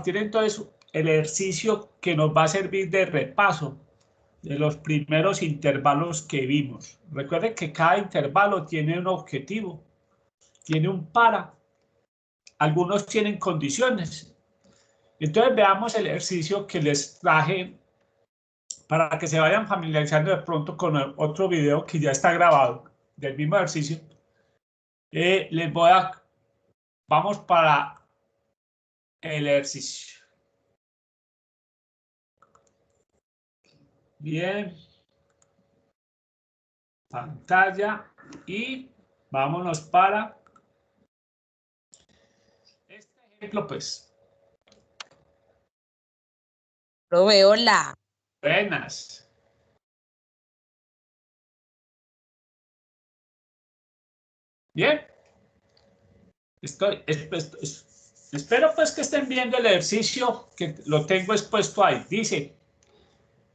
compartir entonces el ejercicio que nos va a servir de repaso de los primeros intervalos que vimos. Recuerden que cada intervalo tiene un objetivo, tiene un para, algunos tienen condiciones. Entonces veamos el ejercicio que les traje para que se vayan familiarizando de pronto con el otro video que ya está grabado del mismo ejercicio. Vamos para el ejercicio. Bien. Pantalla y vámonos para este ejemplo, pues. Lo veo la. Buenas. Bien. Espero pues que estén viendo el ejercicio que lo tengo expuesto ahí. Dice,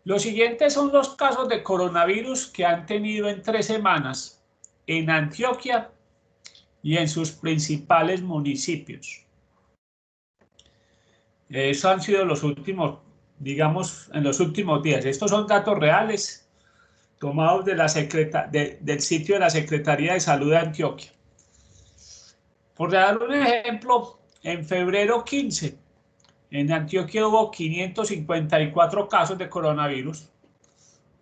los siguientes son los casos de coronavirus que han tenido en 3 semanas en Antioquia y en sus principales municipios. Eso han sido los últimos, digamos, en los últimos días. Estos son datos reales tomados de del sitio de la Secretaría de Salud de Antioquia. Por dar un ejemplo, en febrero 15, en Antioquia hubo 554 casos de coronavirus.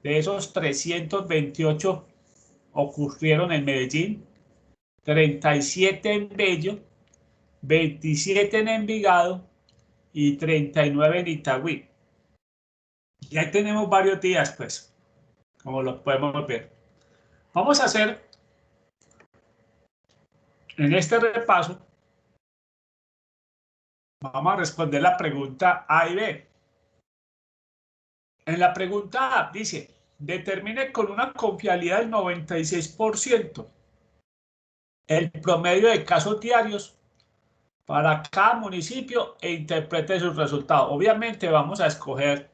De esos, 328 ocurrieron en Medellín, 37 en Bello, 27 en Envigado y 39 en Itagüí. Y ahí tenemos varios días, pues, como lo podemos ver. Vamos a hacer en este repaso, vamos a responder la pregunta A y B. En la pregunta A dice, determine con una confiabilidad del 96% el promedio de casos diarios para cada municipio e interprete sus resultados. Obviamente vamos a escoger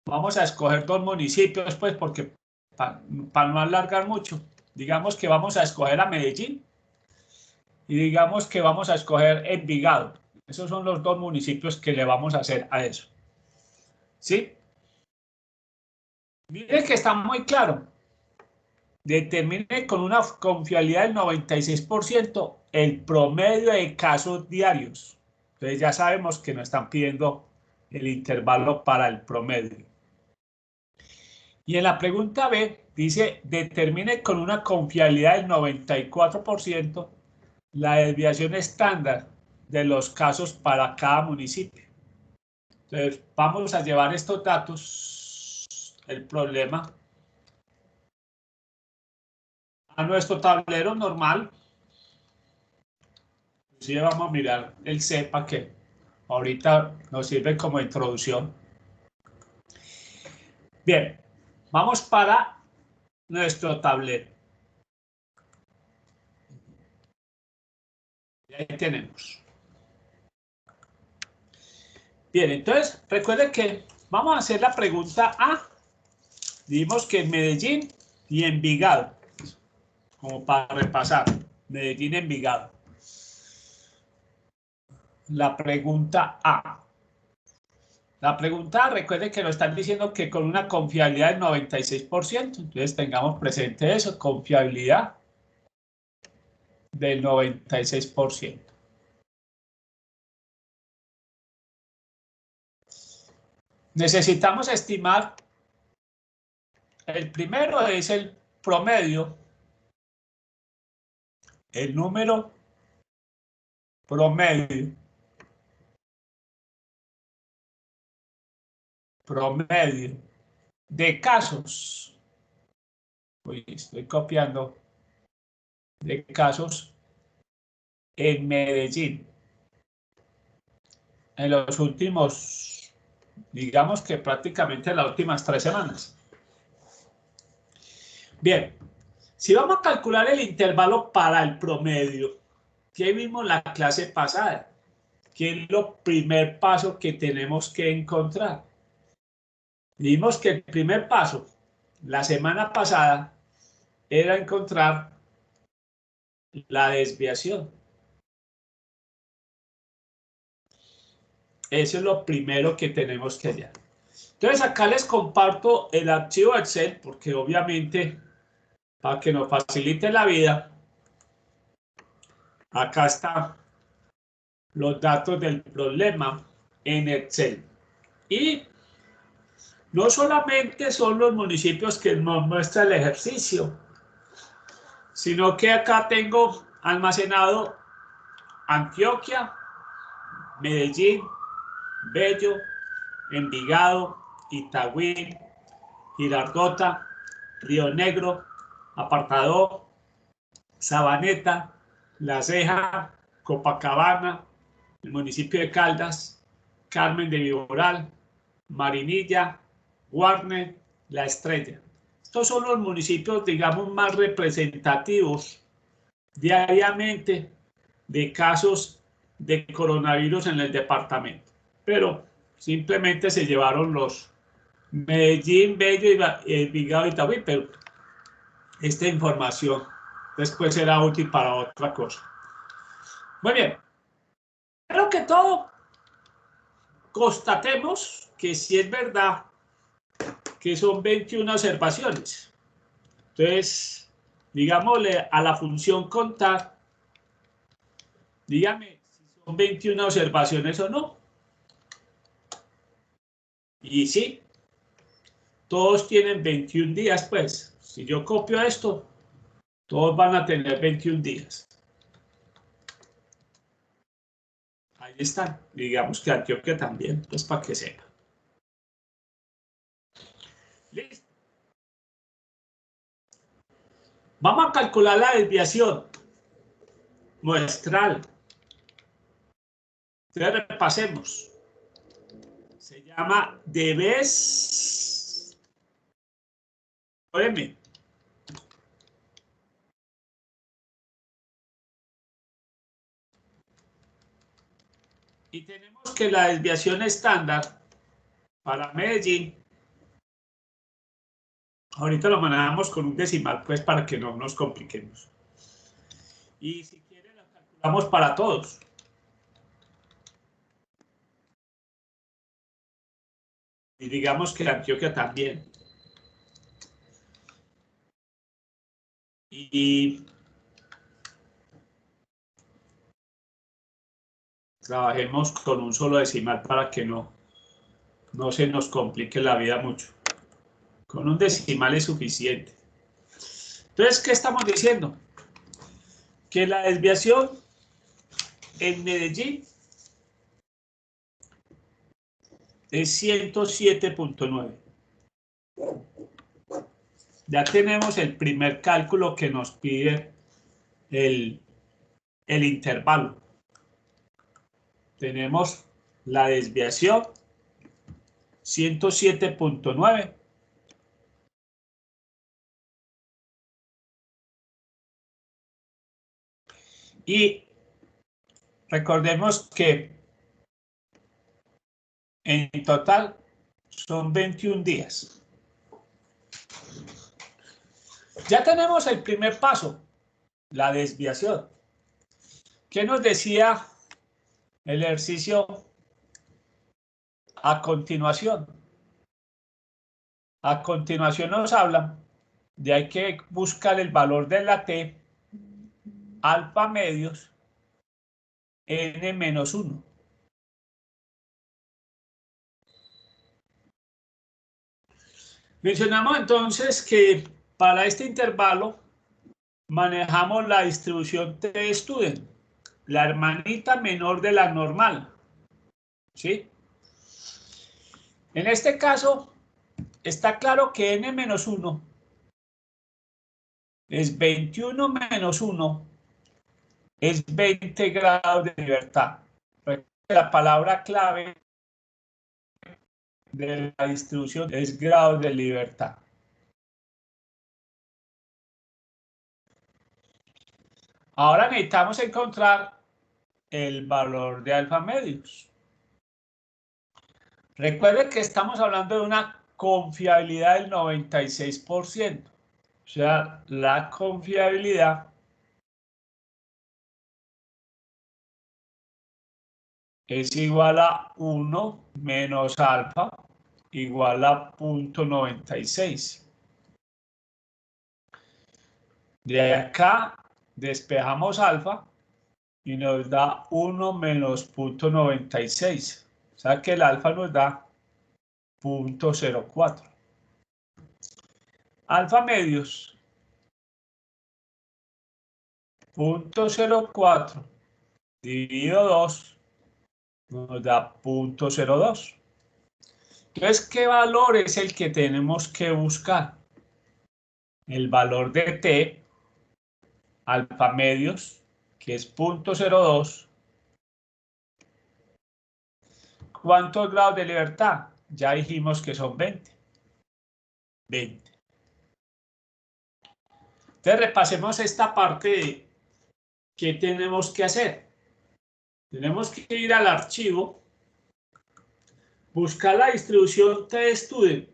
2 municipios, pues, porque para no alargar mucho, digamos que vamos a escoger a Medellín y digamos que vamos a escoger Envigado. Esos son los 2 municipios que le vamos a hacer a eso. ¿Sí? Mire que está muy claro. Determine con una confiabilidad del 96% el promedio de casos diarios. Entonces ya sabemos que nos están pidiendo el intervalo para el promedio. Y en la pregunta B dice, determine con una confiabilidad del 94% la desviación estándar de los casos para cada municipio. Entonces vamos a llevar estos datos, el problema, a nuestro tablero normal. Sí, vamos a mirar el CEPA que ahorita nos sirve como introducción. Bien, vamos para nuestro tablero. Y ahí tenemos. Bien, entonces recuerden que vamos a hacer la pregunta A. Dijimos que en Medellín y Envigado, como para repasar, Medellín, Envigado. La pregunta A. La pregunta, recuerden que nos están diciendo que con una confiabilidad del 96%, entonces tengamos presente eso, confiabilidad del 96%. Necesitamos estimar, el primero es el promedio, el número promedio de casos. Uy, estoy copiando, de casos en Medellín en los últimos, digamos que prácticamente las últimas 3 semanas. Bien, si vamos a calcular el intervalo para el promedio, ¿qué vimos la clase pasada? ¿Qué es lo primer paso que tenemos que encontrar? Vimos que el primer paso, la semana pasada, era encontrar la desviación. Eso es lo primero que tenemos que hallar. Entonces acá les comparto el archivo Excel porque obviamente para que nos facilite la vida, acá están los datos del problema en Excel. Y no solamente son los municipios que nos muestra el ejercicio, sino que acá tengo almacenado Antioquia, Medellín, Bello, Envigado, Itagüí, Girardota, Río Negro, Apartadó, Sabaneta, La Ceja, Copacabana, el municipio de Caldas, Carmen de Viboral, Marinilla, Guarne, La Estrella. Estos son los municipios, digamos, más representativos diariamente de casos de coronavirus en el departamento. Pero simplemente se llevaron los Medellín, Bello, Envigado y Itagüí, pero esta información después será útil para otra cosa. Muy bien. Creo que todo constatemos que si es verdad que son 21 observaciones. Entonces, digámosle a la función contar, dígame si son 21 observaciones o no. Y sí, todos tienen 21 días, pues. Si yo copio esto, todos van a tener 21 días. Ahí están. Digamos que Antioquia también, pues para que sepa. Listo. Vamos a calcular la desviación muestral. Entonces repasemos. Se llama debes M. Y tenemos que la desviación estándar para Medellín, ahorita lo manejamos con un decimal, pues para que no nos compliquemos. Y si quieren, lo calculamos para todos. Y digamos que Antioquia también. Y trabajemos con un solo decimal para que no se nos complique la vida mucho. Con un decimal es suficiente. Entonces, ¿qué estamos diciendo? Que la desviación en Medellín es 107.9. Ya tenemos el primer cálculo que nos pide el intervalo. Tenemos la desviación 107.9. Y recordemos que en total son 21 días. Ya tenemos el primer paso, la desviación. ¿Qué nos decía el ejercicio a continuación? A continuación nos habla de hay que buscar el valor de la T alfa medios n-1. Mencionamos entonces que para este intervalo manejamos la distribución T-student, la hermanita menor de la normal. ¿Sí? En este caso, está claro que n-1 es 21 menos 1, es 20 grados de libertad. La palabra clave de la distribución es grados de libertad. Ahora necesitamos encontrar el valor de alfa medios. Recuerden que estamos hablando de una confiabilidad del 96%. O sea, la confiabilidad es igual a 1 menos alfa igual a 0.96. De acá despejamos alfa y nos da 1 menos 0.96. O sea que el alfa nos da 0.04. Alfa medios, 0.04 dividido 2 nos da 0.02. Entonces, ¿qué valor es el que tenemos que buscar? El valor de t, alfa medios, que es 0.02. ¿Cuántos grados de libertad? Ya dijimos que son 20. 20. Entonces, repasemos esta parte de qué tenemos que hacer. Tenemos que ir al archivo, buscar la distribución tstudent,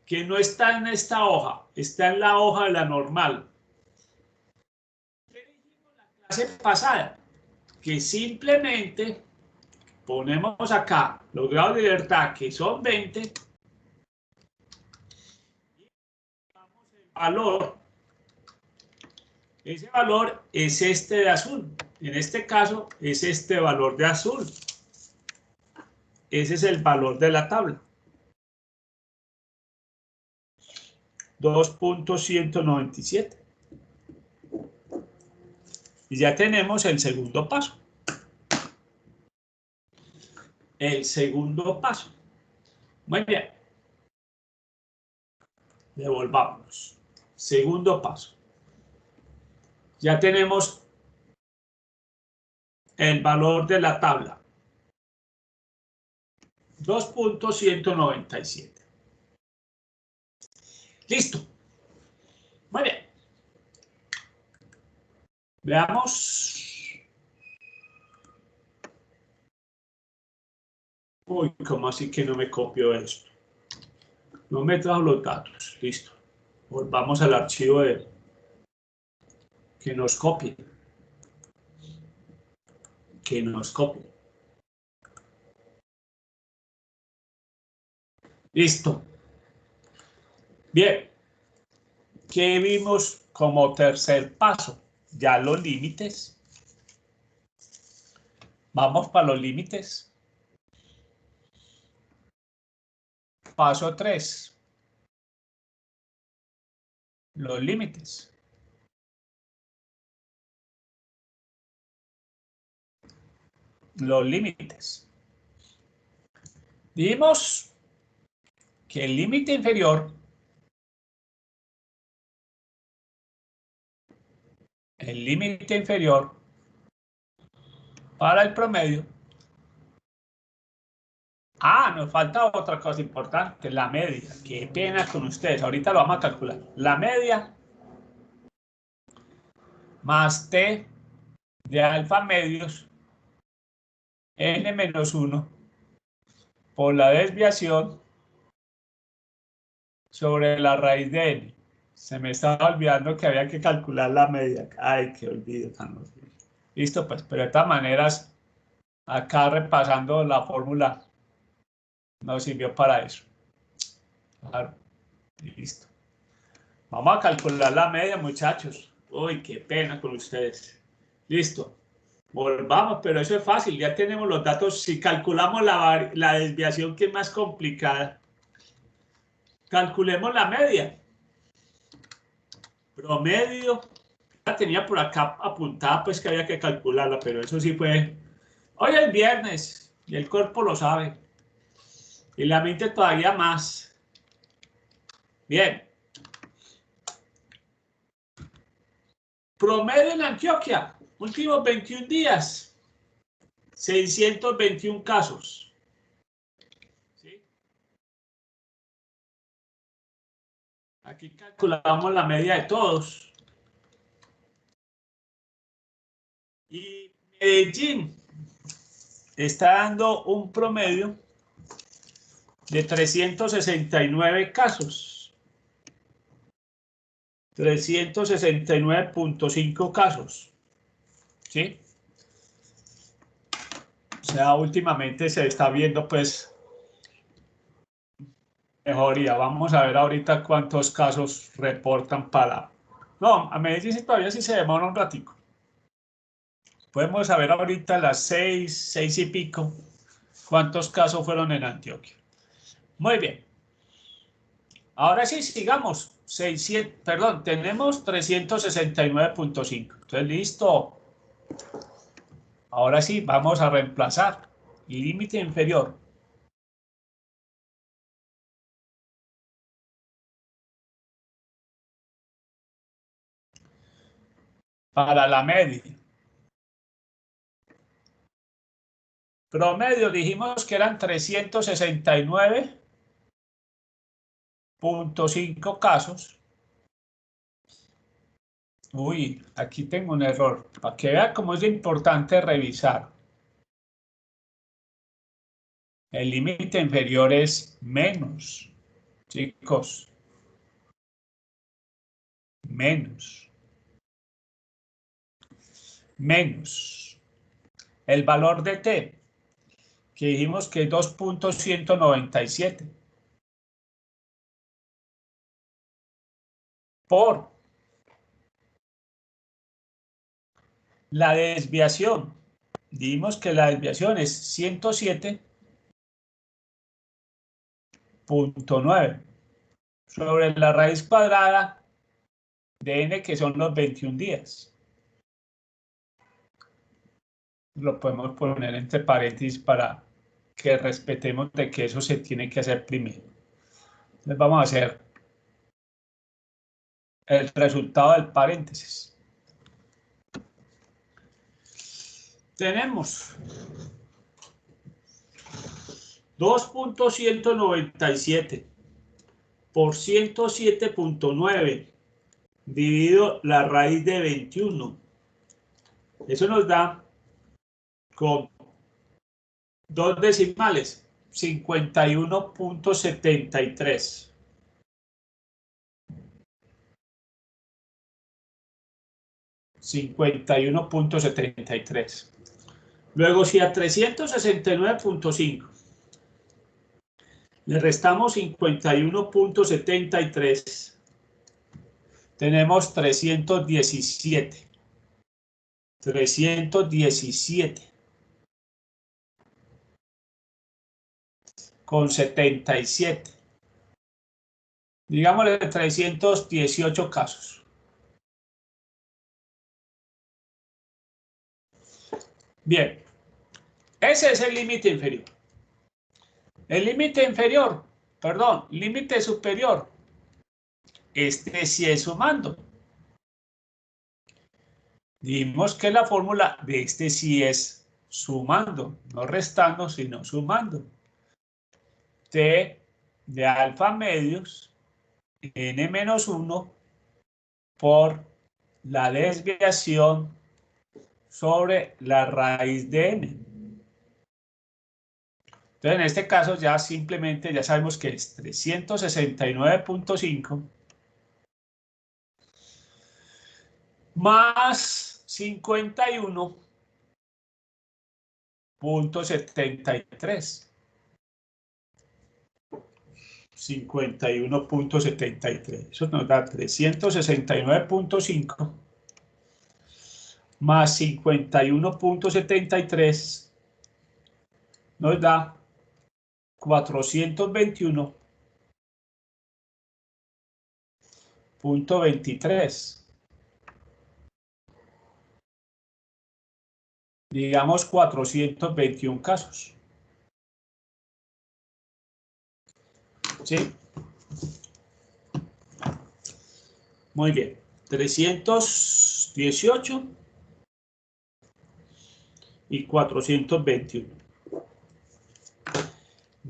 que no está en esta hoja, está en la hoja de la normal. ¿Qué dijimos la clase pasada? Que simplemente ponemos acá los grados de libertad, que son 20, y damos el valor. Ese valor es este de azul. En este caso es este valor de azul. Ese es el valor de la tabla. 2.197. Y ya tenemos el segundo paso. El segundo paso. Muy bien. Devolvámonos. Segundo paso. Ya tenemos el valor de la tabla. 2.197. Listo. Muy bien. Veamos. Uy, ¿cómo así que no me copió esto? No me trajo los datos. Listo. Volvamos al archivo de que nos copie. Que nos copie. Listo. Bien. ¿Qué vimos como tercer paso? Ya los límites. Vamos para los límites. Paso 3. Los límites. Los límites. Dijimos que el límite inferior, para el promedio. Nos falta otra cosa importante, la media. Qué pena con ustedes, ahorita lo vamos a calcular. La media más t de alfa medios n-1 por la desviación sobre la raíz de n. Se me estaba olvidando que había que calcular la media. Ay, qué olvido tan horrible. Listo, pues, pero de todas maneras, acá repasando la fórmula nos sirvió para eso. Claro, listo. Vamos a calcular la media, muchachos. Uy, qué pena con ustedes. Listo. Volvamos, pero eso es fácil. Ya tenemos los datos. Si calculamos la desviación, que es más complicada, calculemos la media. Promedio. La tenía por acá apuntada, pues que había que calcularla, pero eso sí fue. Hoy es viernes y el cuerpo lo sabe. Y la mente todavía más. Bien. Promedio en Antioquia, últimos 21 días, 621 casos. ¿Sí? Aquí calculamos la media de todos. Y Medellín está dando un promedio de 369 casos. 369.5 casos. ¿Sí? O sea, últimamente se está viendo pues mejoría. Vamos a ver ahorita cuántos casos reportan para... No, a Medellín todavía sí se demora un ratico. Podemos saber ahorita a las 6 y pico, cuántos casos fueron en Antioquia. Muy bien. Ahora sí, sigamos. 600, perdón, tenemos 369.5. Entonces, listo. Ahora sí, vamos a reemplazar. Límite inferior. Para la media. Promedio, dijimos que eran 369.5 casos. Uy, aquí tengo un error. Para que vea cómo es importante revisar. El límite inferior es menos, chicos. Menos. Menos. El valor de T, que dijimos que es 2.197. Por la desviación. Dijimos que la desviación es 107.9 sobre la raíz cuadrada de n, que son los 21 días. Lo podemos poner entre paréntesis para que respetemos de que eso se tiene que hacer primero. Entonces vamos a hacer el resultado del paréntesis. Tenemos 2.197 por 107.9 dividido la raíz de 21. Eso nos da con dos decimales, 51.73. Luego, si a 369.5 le restamos 51.73, tenemos 317. 317,77. Digámosle 318 casos. Bien, ese es el límite inferior. El límite inferior, perdón, límite superior, este sí es sumando. Dijimos que la fórmula de este sí es sumando, no restando, sino sumando. T de alfa medios, n menos 1 por la desviación sobre la raíz de n. Entonces, en este caso ya simplemente ya sabemos que es 369.5 más 51.73. 51.73. Eso nos da 369.5 más 51.73 nos da 421.23. Digamos 421 casos. ¿Sí? Muy bien. 318 y 421.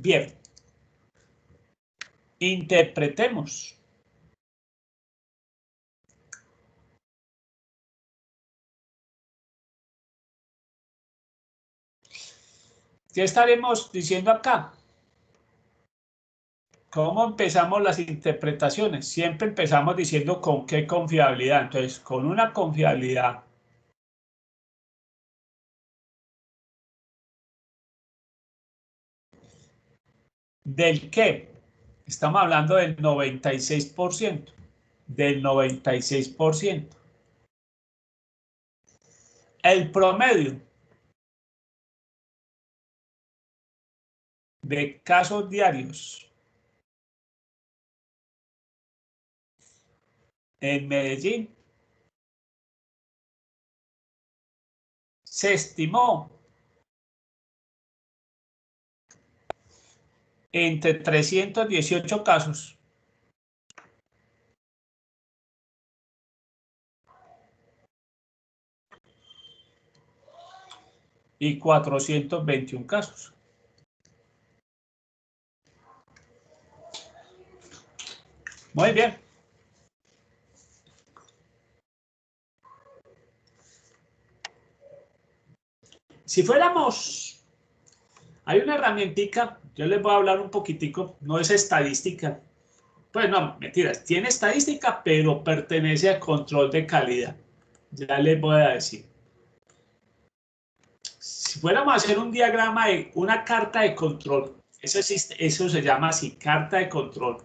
Bien. Interpretemos. ¿Qué estaremos diciendo acá? ¿Cómo empezamos las interpretaciones? Siempre empezamos diciendo con qué confiabilidad. Entonces, con una confiabilidad ¿Del qué? Estamos hablando del 96%. Del 96%. El promedio de casos diarios en Medellín se estimó entre 318 casos y 421 casos. Muy bien. Si fuéramos, hay una herramientica, yo les voy a hablar un poquitico, no es estadística. Pues no, mentiras, tiene estadística, pero pertenece al control de calidad. Ya les voy a decir. Si fuéramos a hacer un diagrama de una carta de control, eso existe, eso se llama así, carta de control.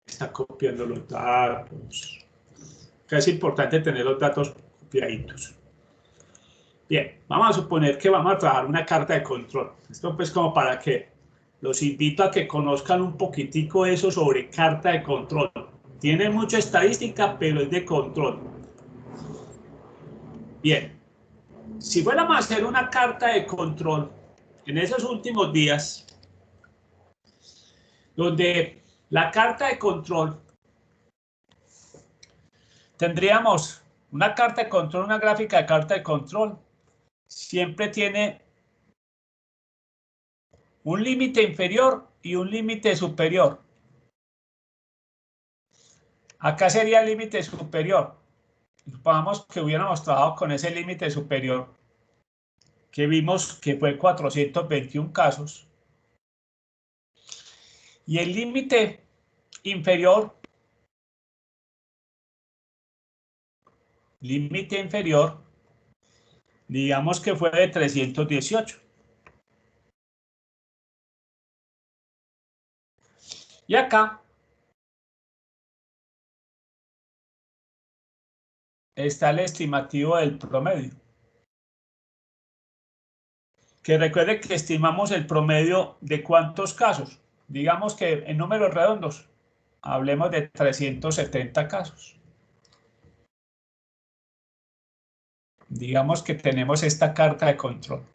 Está copiando los datos. Es importante tener los datos copiaditos. Bien, vamos a suponer que vamos a trabajar una carta de control. Esto pues como para que los invito a que conozcan un poquitico eso sobre carta de control. Tiene mucha estadística, pero es de control. Bien, si fuéramos a hacer una carta de control en esos últimos días, donde la carta de control, tendríamos una carta de control, una gráfica de carta de control, siempre tiene un límite inferior y un límite superior. Acá sería el límite superior. Supongamos que hubiéramos trabajado con ese límite superior, que vimos que fue 421 casos. Y el límite inferior, digamos que fue de 318. Y acá está el estimativo del promedio. Que recuerde que estimamos el promedio de cuántos casos. Digamos que en números redondos, hablemos de 370 casos. Digamos que tenemos esta carta de control.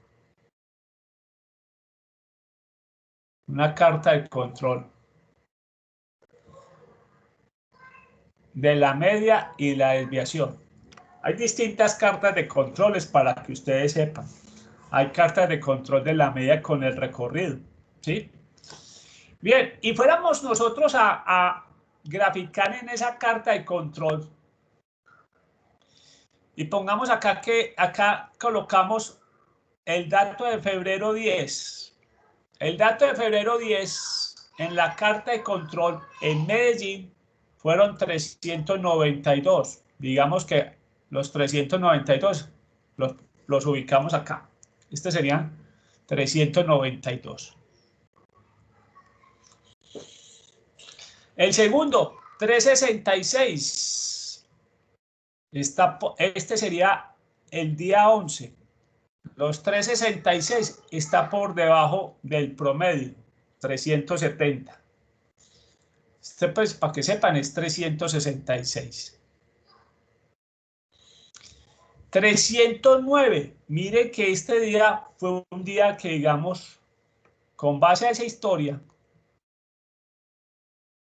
Una carta de control de la media y la desviación. Hay distintas cartas de controles para que ustedes sepan. Hay cartas de control de la media con el recorrido, ¿sí? Bien, y fuéramos nosotros a graficar en esa carta de control. Y pongamos acá que acá colocamos el dato de febrero 10. El dato de febrero 10 en la carta de control en Medellín fueron 392. Digamos que los 392 los ubicamos acá. Este serían 392. El segundo, 366. Este sería el día 11. Los 366 está por debajo del promedio, 370. Este, pues, para que sepan, es 366. 309. Mire que este día fue un día que, digamos, con base a esa historia,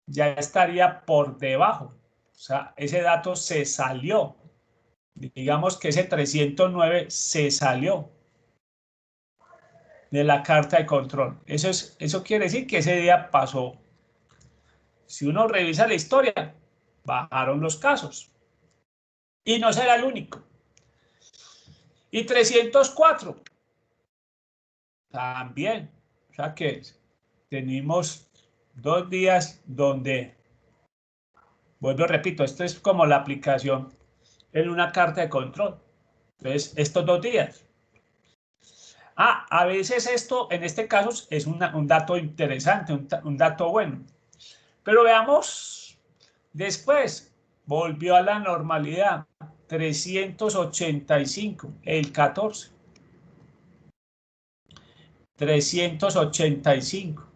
ya estaría por debajo. O sea, ese dato se salió. Digamos que ese 309 se salió de la carta de control. Eso quiere decir que ese día pasó. Si uno revisa la historia, bajaron los casos. Y no será el único. Y 304 también. O sea que tenemos 2 días donde, vuelvo, repito, esto es como la aplicación en una carta de control. Entonces, estos 2 días. A veces esto, en este caso, es un dato interesante, un dato bueno. Pero veamos, después volvió a la normalidad, 385, el 14. 385.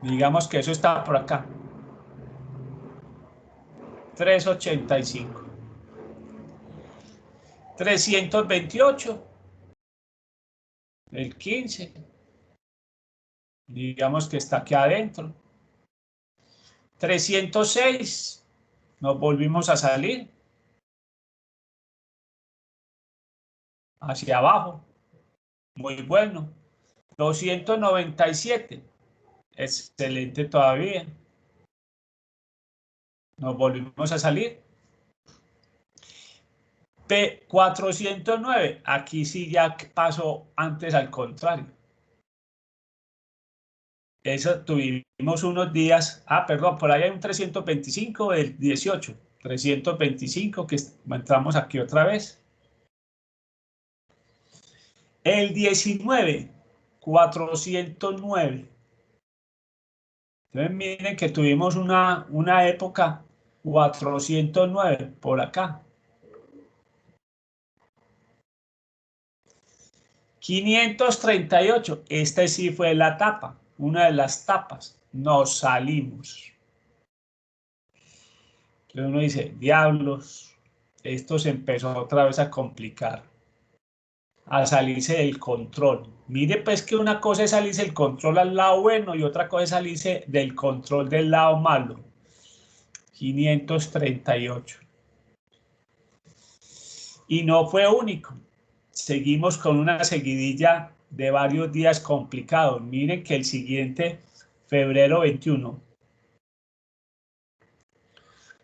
Digamos que eso está por acá. 385. 328. El 15. Digamos que está aquí adentro. 306. Nos volvimos a salir. Hacia abajo. Muy bueno. 297. Excelente todavía. Nos volvimos a salir. P409. Aquí sí ya pasó antes al contrario. Eso tuvimos unos días. Perdón, por ahí hay un 325 del 18. 325 que entramos aquí otra vez. El 19, 409. Entonces miren que tuvimos una época 409 por acá. 538, este sí fue la tapa, una de las tapas. Nos salimos. Entonces uno dice, diablos, esto se empezó otra vez a complicar, a salirse del control. Mire pues que una cosa es salirse del control al lado bueno y otra cosa es salirse del control del lado malo. 538. Y no fue único. Seguimos con una seguidilla de varios días complicados. Miren que el siguiente, febrero 21,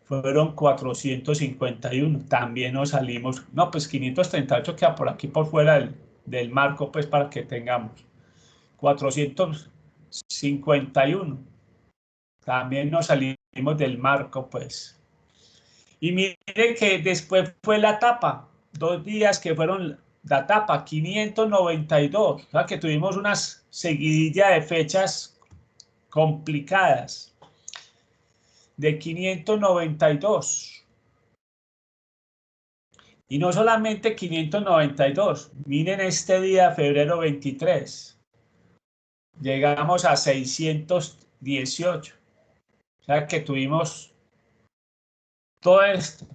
fueron 451. También nos salimos. No, pues 538 queda por aquí por fuera del marco, pues para que tengamos. 451. También nos salimos del marco, pues. Y miren que después fue la tapa. 2 días que fueron la tapa, 592. O sea que tuvimos una seguidilla de fechas complicadas. De 592. Y no solamente 592. Miren este día, febrero 23. Llegamos a 618. O sea que tuvimos todo esto.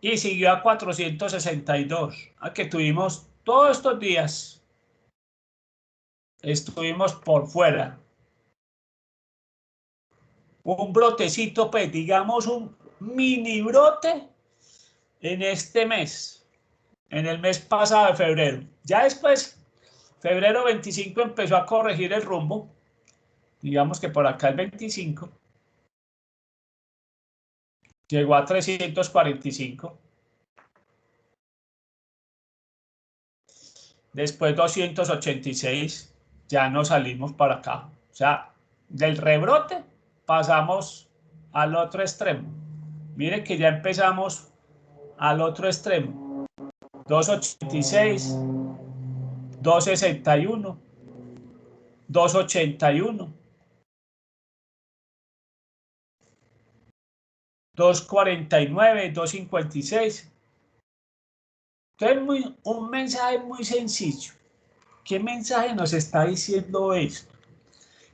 Y siguió a 462. A que tuvimos todos estos días. Estuvimos por fuera. Un brotecito, pues digamos un mini brote en este mes. En el mes pasado de febrero. Ya después, febrero 25 empezó a corregir el rumbo. Digamos que por acá el 25. Llegó a 345. Después 286. Ya nos salimos para acá. O sea, del rebrote pasamos al otro extremo. Miren que ya empezamos al otro extremo. 286, 261, 281, 249, 256. Entonces, un mensaje muy sencillo. ¿Qué mensaje nos está diciendo esto?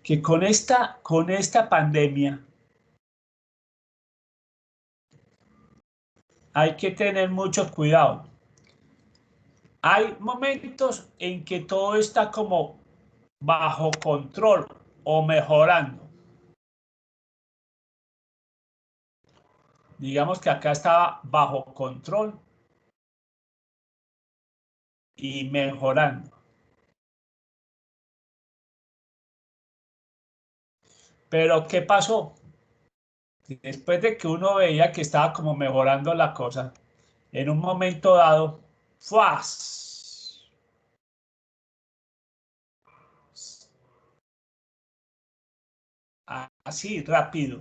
Que con esta pandemia hay que tener mucho cuidado. Hay momentos en que todo está como bajo control o mejorando. Digamos que acá estaba bajo control y mejorando. Pero ¿qué pasó? Después de que uno veía que estaba como mejorando la cosa, en un momento dado, ¡fuas! Así, rápido.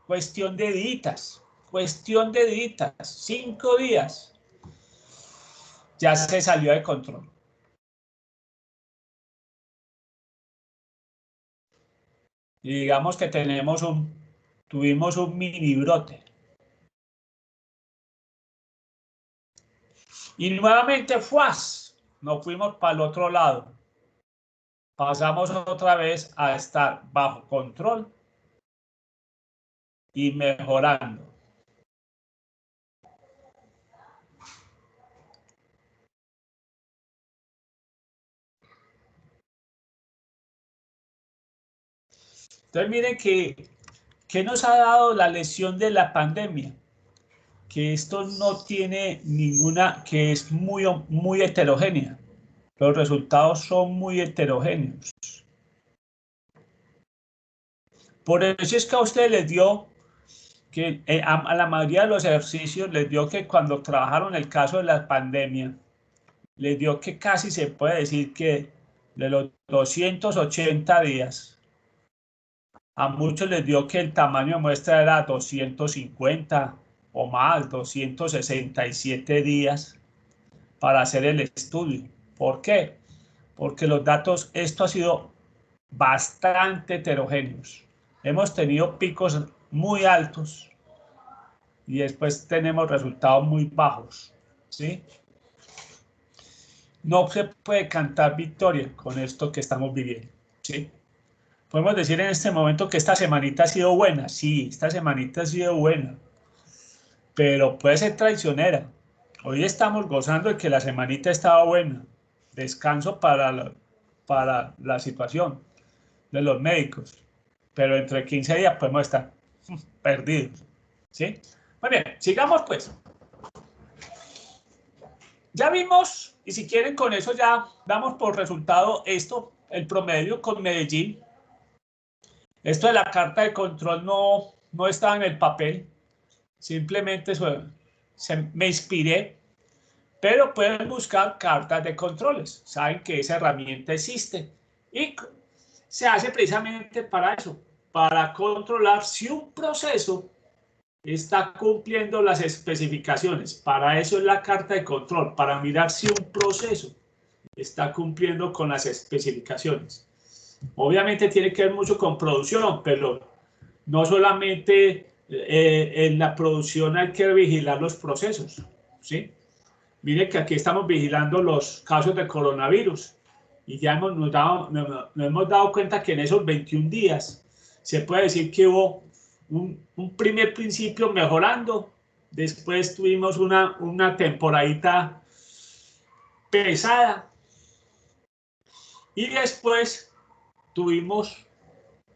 Cuestión de días. cuestión de días, 5 días, ya se salió de control. Y digamos que tuvimos un mini brote. Y nuevamente nos fuimos para el otro lado. Pasamos otra vez a estar bajo control y mejorando. Entonces miren que nos ha dado la lección de la pandemia, que esto no tiene ninguna, que es muy heterogénea. Los resultados son muy heterogéneos. Por eso es que a ustedes les dio que a la mayoría de los ejercicios les dio que cuando trabajaron el caso de la pandemia, les dio que casi se puede decir que de los 280 días, a muchos les dio que el tamaño de muestra era 250 o más, 267 días para hacer el estudio. ¿Por qué? Porque los datos, esto ha sido bastante heterogéneos. Hemos tenido picos muy altos y después tenemos resultados muy bajos, ¿sí? No se puede cantar victoria con esto que estamos viviendo, ¿sí? Podemos decir en este momento que esta semanita ha sido buena, sí, esta semanita ha sido buena, pero puede ser traicionera. Hoy estamos gozando de que la semanita estaba buena, descanso para la situación de los médicos, pero entre 15 días podemos estar perdidos, ¿sí? Muy bien, sigamos pues. Ya vimos, y si quieren con eso ya damos por resultado esto, el promedio con Medellín. Esto de la carta de control no estaba en el papel, simplemente me inspiré, pero pueden buscar cartas de controles. Saben que esa herramienta existe y se hace precisamente para eso, para controlar si un proceso está cumpliendo las especificaciones. Para eso es la carta de control, para mirar si un proceso está cumpliendo con las especificaciones. Obviamente tiene que ver mucho con producción, pero no solamente en la producción hay que vigilar los procesos, ¿sí? Mire que aquí estamos vigilando los casos de coronavirus y ya nos hemos dado cuenta que en esos 21 días se puede decir que hubo un primer principio mejorando, después tuvimos una temporadita pesada y después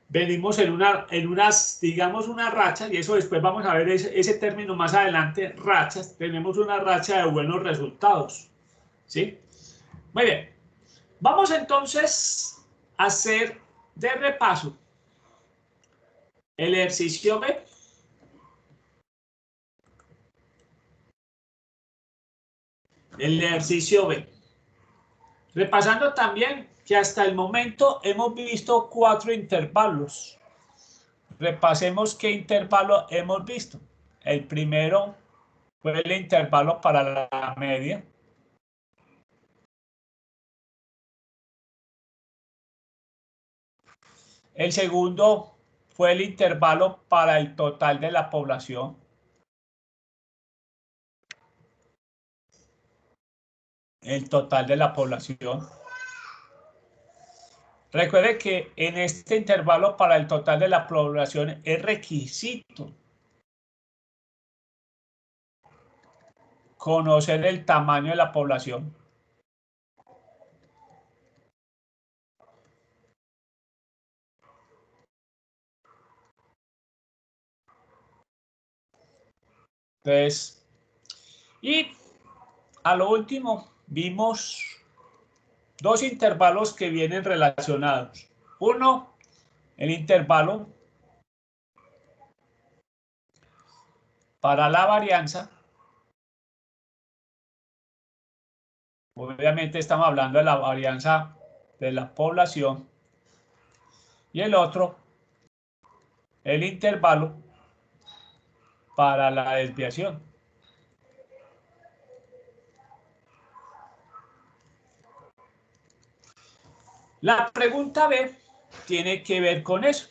venimos en unas, digamos, una racha, y eso después vamos a ver ese término más adelante, rachas, tenemos una racha de buenos resultados, ¿sí? Muy bien, vamos entonces a hacer de repaso el ejercicio B. El ejercicio B. Repasando también que hasta el momento hemos visto 4 intervalos. Repasemos qué intervalo hemos visto. El primero fue el intervalo para la media. El segundo fue el intervalo para el total de la población. El total de la población. Recuerde que en este intervalo para el total de la población es requisito conocer el tamaño de la población. Entonces, y a lo último vimos 2 intervalos que vienen relacionados. Uno, el intervalo para la varianza. Obviamente estamos hablando de la varianza de la población. Y el otro, el intervalo para la desviación. La pregunta B tiene que ver con eso.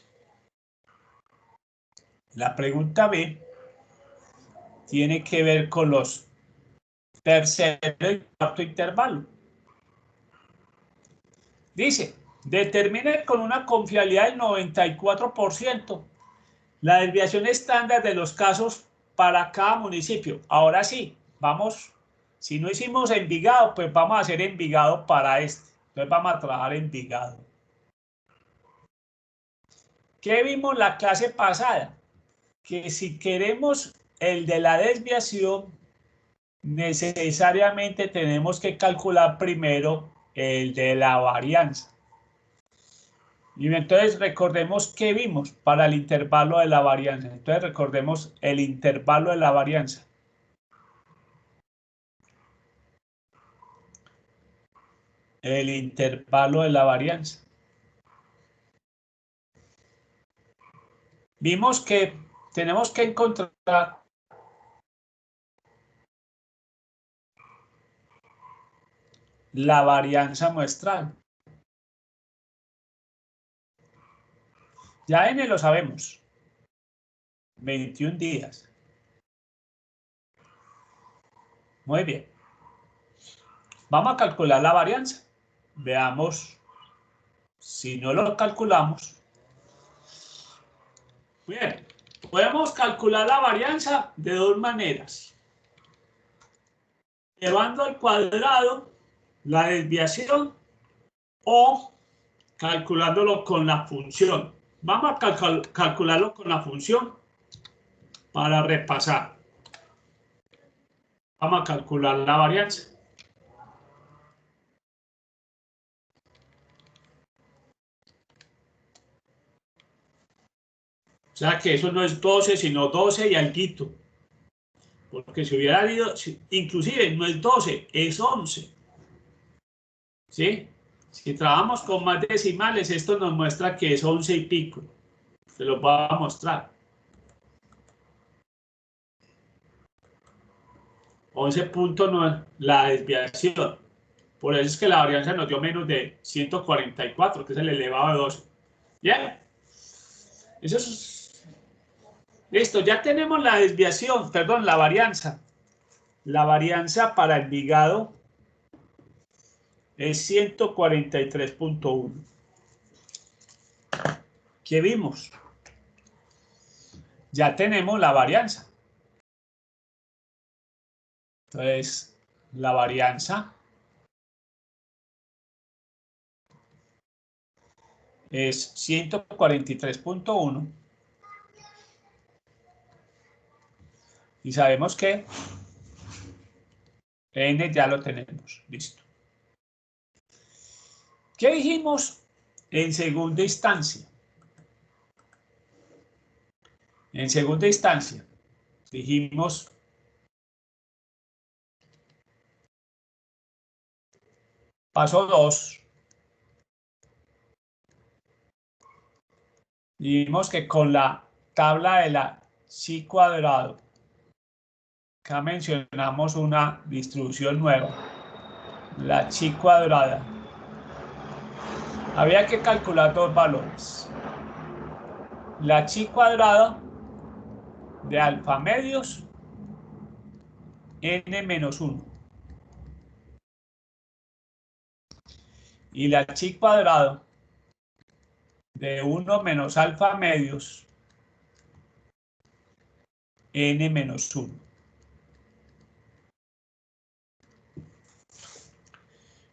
La pregunta B tiene que ver con los tercero y cuarto intervalo. Dice, determine con una confiabilidad del 94% la desviación estándar de los casos para cada municipio. Ahora sí, vamos, si no hicimos Envigado, pues vamos a hacer Envigado para este. Entonces vamos a trabajar Envigado. ¿Qué vimos la clase pasada? Que si queremos el de la desviación, necesariamente tenemos que calcular primero el de la varianza. Y entonces recordemos qué vimos para el intervalo de la varianza. Entonces recordemos el intervalo de la varianza. El intervalo de la varianza. Vimos que tenemos que encontrar la varianza muestral. Ya N lo sabemos. 21 días. Muy bien. Vamos a calcular la varianza. Veamos si no lo calculamos. Bien, podemos calcular la varianza de dos maneras. Llevando al cuadrado la desviación o calculándolo con la función. Vamos a calcularlo con la función para repasar. Vamos a calcular la varianza. O sea que eso no es 12, sino 12 y alguito. Porque si hubiera ido, inclusive no es 12, es 11. ¿Sí? Si trabajamos con más decimales, esto nos muestra que es 11 y pico. Se lo voy a mostrar. 11.9, la desviación. Por eso es que la varianza nos dio menos de 144, que es el elevado de 12. ¿Bien? Eso es... Listo, ya tenemos la desviación, perdón, la varianza. La varianza para Envigado es 143.1. ¿Qué vimos? Ya tenemos la varianza. Entonces, la varianza es 143.1 y sabemos que N ya lo tenemos. Listo. ¿Qué dijimos en segunda instancia? En segunda instancia dijimos paso 2. Dijimos que con la tabla de la chi cuadrado, acá mencionamos una distribución nueva, la chi cuadrada. Había que calcular dos valores. La chi cuadrada de alfa medios n menos 1 y la chi cuadrado de 1 menos alfa medios n menos 1.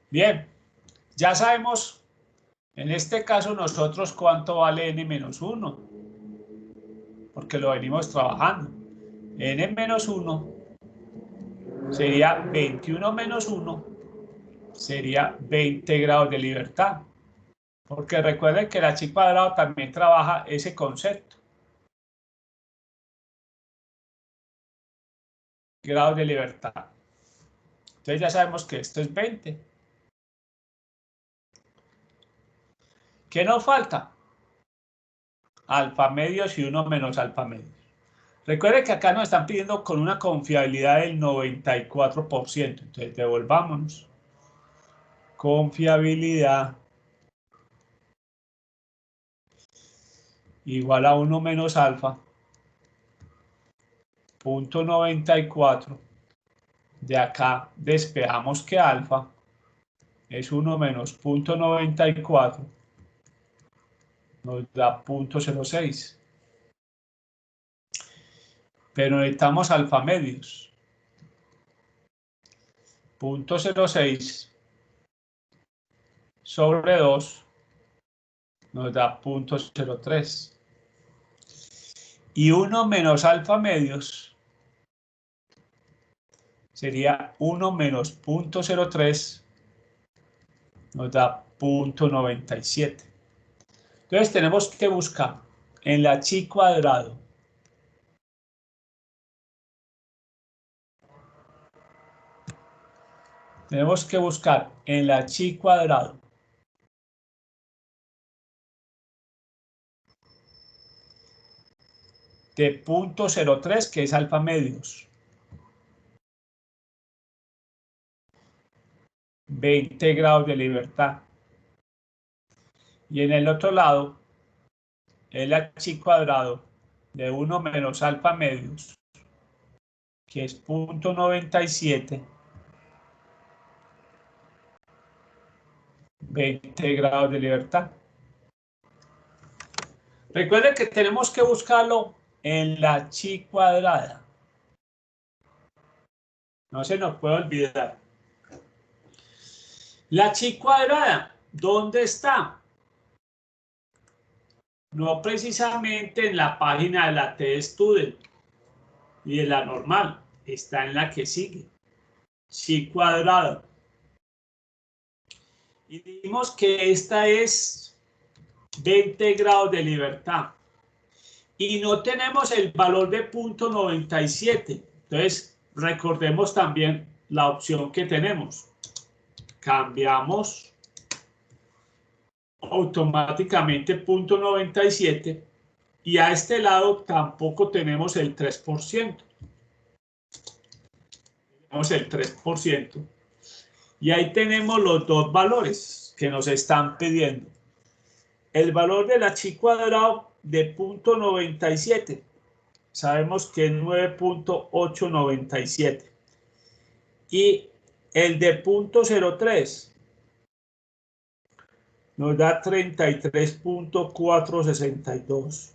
Bien, ya sabemos en este caso nosotros cuánto vale n menos 1, porque lo venimos trabajando. N menos 1 sería 21 menos 1, sería 20 grados de libertad. Porque recuerden que la chi cuadrado también trabaja ese concepto. Grados de libertad. Entonces ya sabemos que esto es 20. ¿Qué nos falta? Alfa medios y 1 menos alfa medios. Recuerde que acá nos están pidiendo con una confiabilidad del 94%. Entonces, devolvámonos. Confiabilidad igual a 1 menos alfa, 0.94. De acá despejamos que alfa es 1 menos 0.94. Nos da 0.06. Pero necesitamos alfa medios. 0.06 sobre 2 nos da 0.03. Y 1 menos alfa medios sería 1 menos 0.03, nos da 0.97. Entonces tenemos que buscar en la chi cuadrado chi cuadrado de 0.03, que es alfa medios, 20 grados de libertad. Y en el otro lado, el chi cuadrado de 1 menos alfa medios, que es 0.97, 20 grados de libertad. Recuerden que tenemos que buscarlo en la chi cuadrada. No se nos puede olvidar. La chi cuadrada, ¿dónde está? No precisamente en la página de la T-Student y de la normal, está en la que sigue, chi cuadrada. Y dijimos que esta es 20 grados de libertad. Y no tenemos el valor de 0.97. Entonces, recordemos también la opción que tenemos. Cambiamos automáticamente 0.97 y a este lado tampoco tenemos el 3%. Tenemos el 3%. Y ahí tenemos los dos valores que nos están pidiendo. El valor de la chi cuadrado de 0.97. Sabemos que es 9.897. Y el de 0.03 nos da 33.462.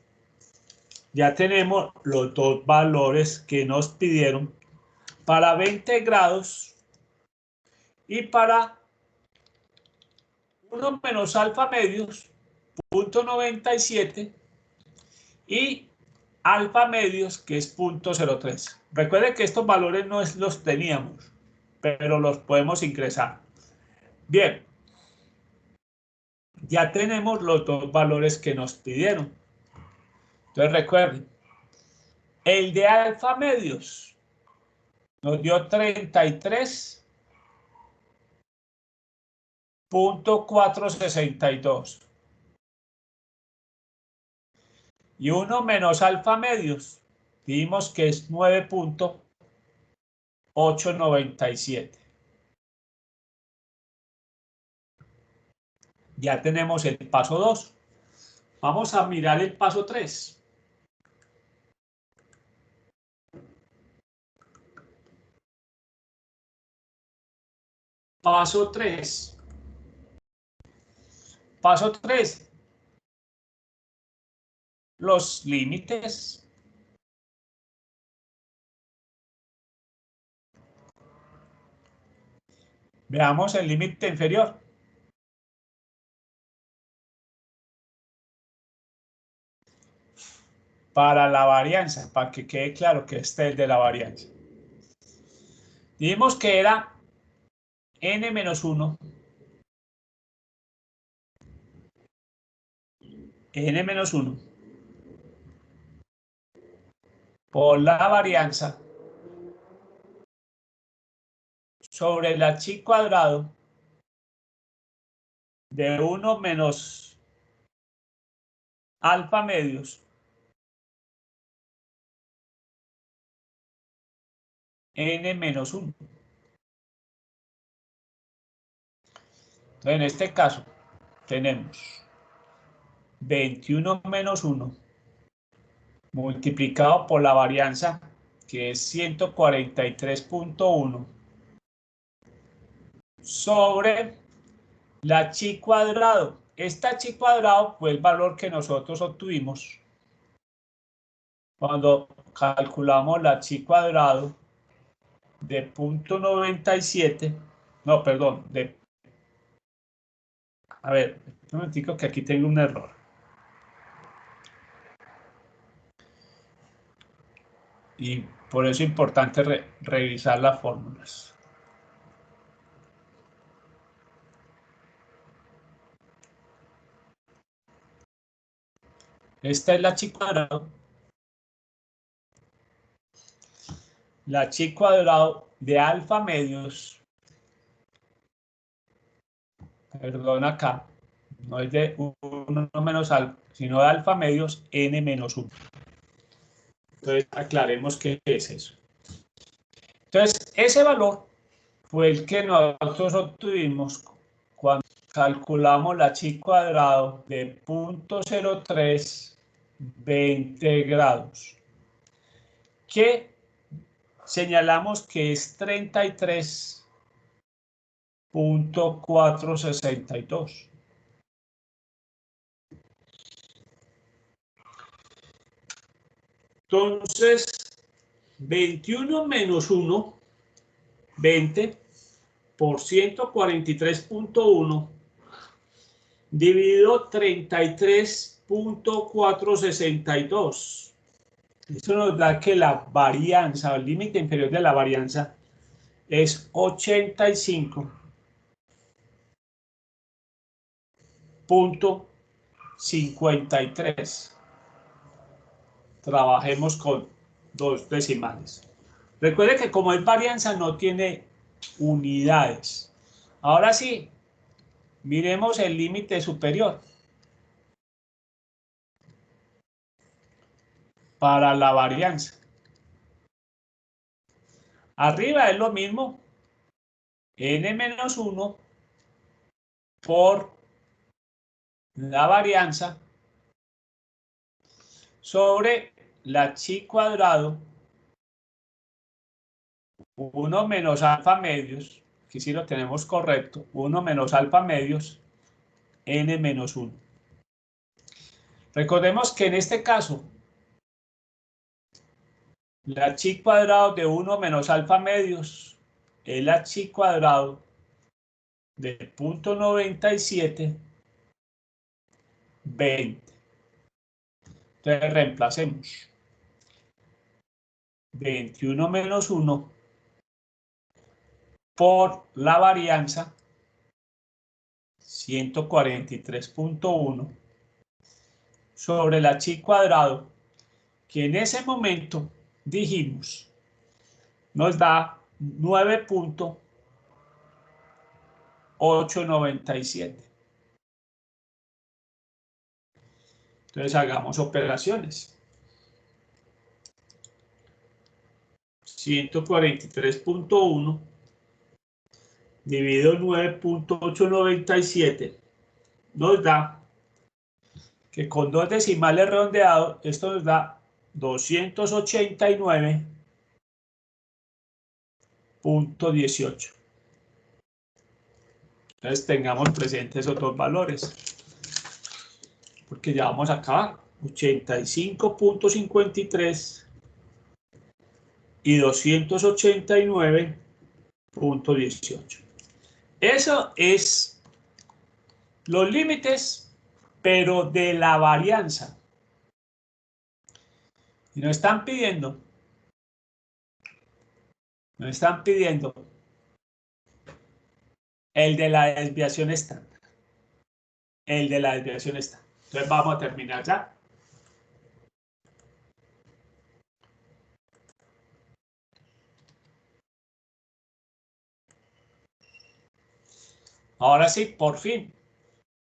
Ya tenemos los dos valores que nos pidieron para 20 grados y para 1 menos alfa medios, 0.97, y alfa medios, que es 0.03. Recuerden que estos valores no los teníamos, pero los podemos ingresar. Bien, ya tenemos los dos valores que nos pidieron. Entonces recuerden, el de alfa medios nos dio 33.462. Y 1 menos alfa medios, vimos que es 9.897. Ya tenemos el paso 2. Vamos a mirar el paso 3. Paso 3. Paso 3. Los límites. Veamos el límite inferior. Para la varianza, para que quede claro que este es el de la varianza. Dijimos que era n-1, n-1 por la varianza sobre la chi cuadrado de 1 menos alfa medios n menos 1. Entonces, en este caso, tenemos 21 menos 1 multiplicado por la varianza, que es 143.1, sobre la chi cuadrado. Esta chi cuadrado fue el valor que nosotros obtuvimos cuando calculamos la chi cuadrado de 0.97, no, perdón, a ver, un momentico que aquí tengo un error. Y por eso es importante revisar las fórmulas. Esta es la chi cuadrado. La chi cuadrado de alfa medios, perdón acá, no es de 1 menos alfa, sino de alfa medios n menos 1. Entonces aclaremos qué es eso. Entonces ese valor fue el que nosotros obtuvimos cuando calculamos la chi cuadrado de 0.0320 grados, que señalamos que es 33.462. Entonces, 21 menos 1, 20 por 143.1 dividido 33.462. Esto nos da que la varianza, el límite inferior de la varianza, es 85.53. Trabajemos con dos decimales. Recuerde que como es varianza no tiene unidades. Ahora sí, miremos el límite superior. Para la varianza. Arriba es lo mismo, n menos 1 por la varianza sobre la chi cuadrado 1 menos alfa medios, que si lo tenemos correcto, 1 menos alfa medios, n menos 1. Recordemos que en este caso, la chi cuadrado de 1 menos alfa medios es la chi cuadrado de 0.9720. Entonces reemplacemos 21 menos 1 por la varianza 143.1 sobre la chi cuadrado, que en ese momento dijimos nos da 9.897. Entonces hagamos operaciones. 143.1 dividido 9.897 nos da que con dos decimales redondeados, esto nos da 289.18. Entonces tengamos presentes esos dos valores, porque ya vamos a acabar. 85.53 y 289.18. Eso es los límites, pero de la varianza. Y nos están pidiendo el de la desviación estándar. El de la desviación estándar. Entonces vamos a terminar ya. Ahora sí, por fin,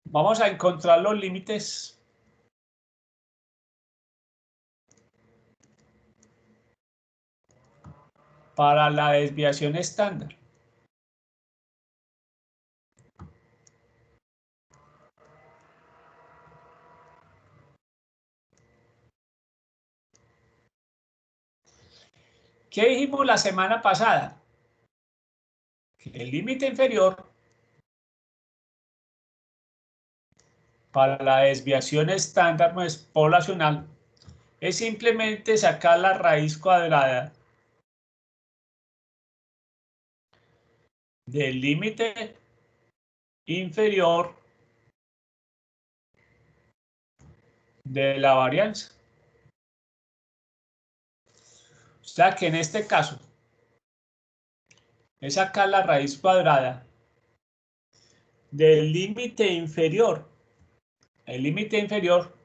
vamos a encontrar los límites para la desviación estándar. ¿Qué dijimos la semana pasada? Que el límite inferior para la desviación estándar poblacional es simplemente sacar la raíz cuadrada del límite inferior de la varianza. O sea que en este caso es sacar la raíz cuadrada del límite inferior. El límite inferior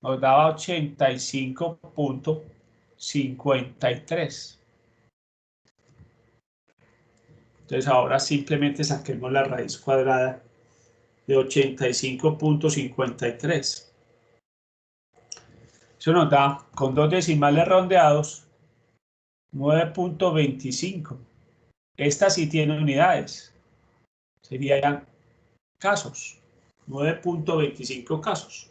nos daba 85.53. Entonces ahora simplemente saquemos la raíz cuadrada de 85.53. Eso nos da, con dos decimales redondeados, 9.25. Esta sí tiene unidades. Serían casos. 9.25 casos.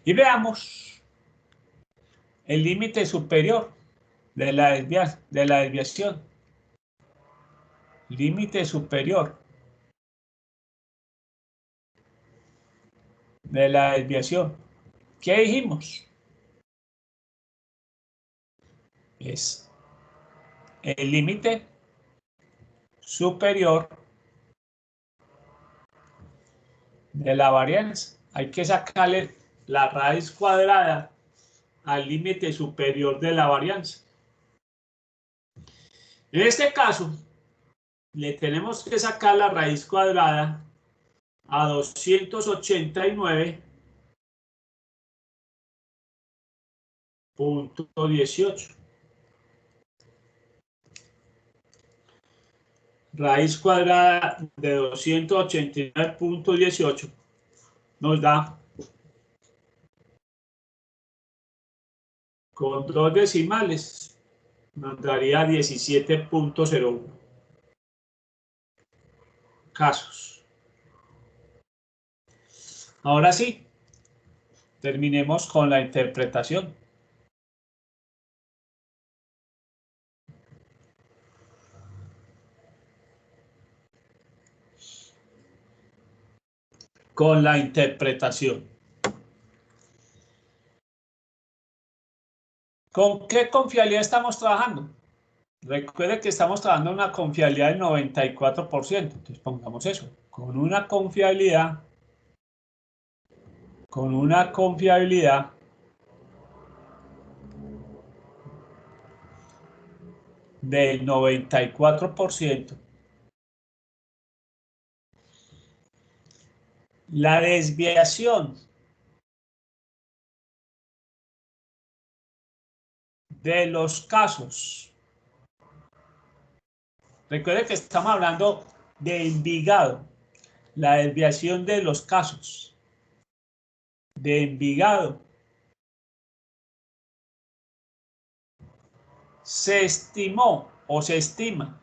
Y veamos el límite superior de la desviación. Límite superior de la desviación. ¿Qué dijimos? Es el límite superior de la varianza. Hay que sacarle la raíz cuadrada al límite superior de la varianza. En este caso, le tenemos que sacar la raíz cuadrada a 289.18. Raíz cuadrada de 289.18 nos da, con dos decimales, nos daría 17.01 casos. Ahora sí, terminemos con la interpretación. Con la interpretación. ¿Con qué confiabilidad estamos trabajando? Recuerde que estamos trabajando una confiabilidad del 94%. Entonces pongamos eso. Con una confiabilidad del 94%. La desviación de los casos. Recuerde que estamos hablando de Envigado. La desviación de los casos de Envigado se estimó o se estima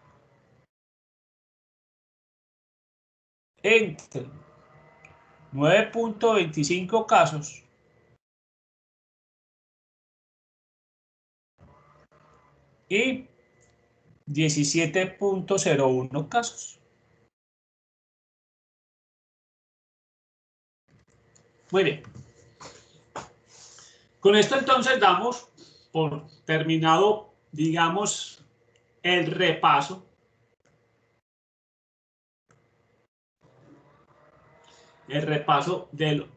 entre 9.25 casos y 17.01 casos. Muy bien. Con esto entonces damos por terminado, digamos, el repaso del,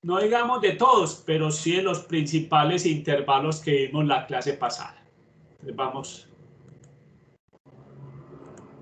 no digamos de todos, pero sí de los principales intervalos que vimos la clase pasada. Entonces vamos